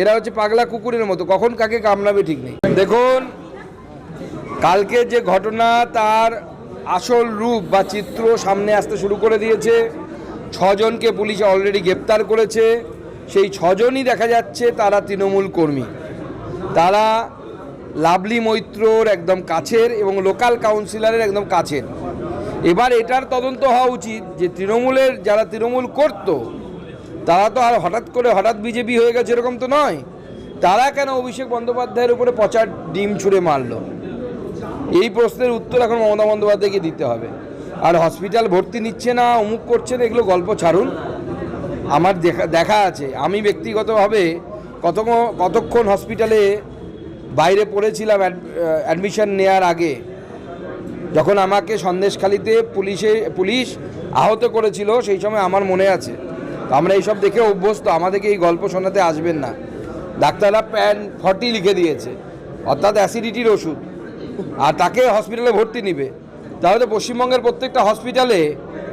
এরা হচ্ছে পাগলা কুকুরের মতো, কখন কাকে কামড়াবে ঠিক নেই। দেখুন, কালকে যে ঘটনা তার আসল রূপ বা চিত্র সামনে আসতে শুরু করে দিয়েছে। 6 জনকে পুলিশ অলরেডি গ্রেপ্তার করেছে। সেই 6 জনই দেখা যাচ্ছে তারা তৃণমূল কর্মী। তারা লাভলি মৈত্রর একদম কাছের এবং লোকাল কাউন্সিলরের একদম কাছের। এবার এটার তদন্ত হওয়া উচিত যে তৃণমূলের যারা তৃণমূল করতো তারা তো আর হঠাৎ বিজেপি হয়ে গেছে এরকম তো নয়। তারা কেন অভিষেক বন্দ্যোপাধ্যায়ের উপরে পচা ডিম ছুঁড়ে মারল? এই প্রশ্নের উত্তর এখন মমতা বন্দ্যোপাধ্যায়কে দিতে হবে। আর হসপিটাল ভর্তি নিচ্ছে না, অমুক করছে না, এগুলো গল্প ছাড়ুন। আমার দেখা আছে, আমি ব্যক্তিগতভাবে কতক্ষণ হসপিটালে বাইরে পড়েছিলাম অ্যাডমিশন নেওয়ার আগে, যখন আমাকে সন্দেশখালিতে পুলিশ আহত করেছিল, সেই সময় আমার মনে আছে। তো আমরা এইসব দেখে অভ্যস্ত, আমাদেরকে এই গল্প শোনাতে আসবেন না। ডাক্তাররা প্যান 40 লিখে দিয়েছে, অর্থাৎ অ্যাসিডিটির ওষুধ, আর তাকে হসপিটালে ভর্তি নিবে। তাহলে তো পশ্চিমবঙ্গের প্রত্যেকটা হসপিটালে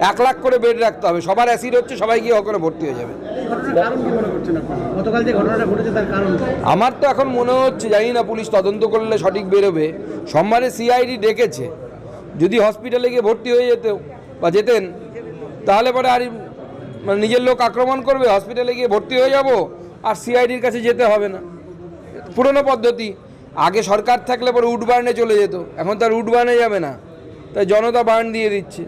1 লাখ করে বেড রাখতে হবে। সবার অ্যাসিড হচ্ছে, সবাই গিয়ে ওখানে ভর্তি হয়ে যাবে। আমার তো এখন মনে হচ্ছে, জানি না, পুলিশ তদন্ত করলে সঠিক বেরোবে। সোমবারে সিআইডি ডেকেছে, যদি হসপিটালে গিয়ে ভর্তি হয়ে যেতেন তাহলে পরে আর মানে নিজের লোক আক্রমণ করবে, হসপিটালে গিয়ে ভর্তি হয়ে যাব, আর সিআইডির কাছে যেতে হবে না। পুরনো পদ্ধতি, আগে সরকার থাকলে পরে উডবার্নে চলে যেত, এখন তার উডবার্নে যাবে না, তাই জনতা বার্ন দিয়ে দিচ্ছে।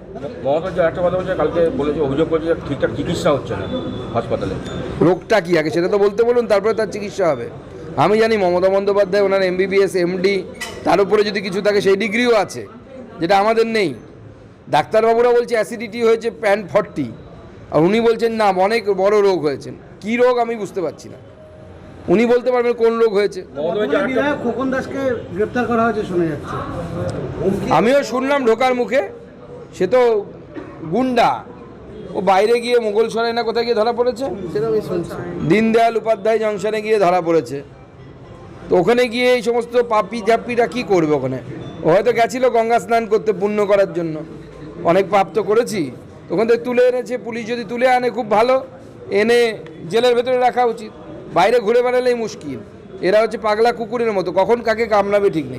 মমতা যে একটা কথা বলছে, কালকে বলেছে, অভিযোগ করছে ঠিকঠাক চিকিৎসা হচ্ছে না হাসপাতালে। রোগটা কি আগে সেটা তো বলতে বলুন, তারপরে তার চিকিৎসা হবে। আমি জানি মমতা বন্দ্যোপাধ্যায় ওনার MBBS MD, তার উপরে যদি কিছু থাকে সেই ডিগ্রিও আছে, যেটা আমাদের নেই। ডাক্তারবাবুরা বলছে অ্যাসিডিটি হয়েছে প্যান 40, আর উনি বলছেন না, অনেক বড় রোগ হয়েছে। কী রোগ আমি বুঝতে পারছি না, উনি বলতে পারবেন কোন রোগ হয়েছে। খোকন দাসকে গ্রেপ্তার করা হয়েছে শোনা যাচ্ছে। আমিও শুনলাম ঢোকার মুখে, সে তো গুন্ডা, ও বাইরে গিয়ে মোগলসরাই না কোথায় গিয়ে ধরা পড়েছে, দীনদয়াল উপাধ্যায় জংশনে গিয়ে ধরা পড়েছে। তো ওখানে গিয়ে এই সমস্ত পাপি ঝাপ্পিরা কী করবে ওখানে? ও হয়তো গেছিল গঙ্গা স্নান করতে, পুণ্য করার জন্য। অনেক পাপ তো করেছি, ওখান থেকে তুলে এনেছে পুলিশ। যদি তুলে আনে খুব ভালো, এনে জেলের ভেতরে রাখা উচিত। বাইরে ঘুরে বেড়ালেই মুশকিল। এরা হচ্ছে পাগলা কুকুরের মতো, কখন কাকে কামড়াবে ঠিক নেই।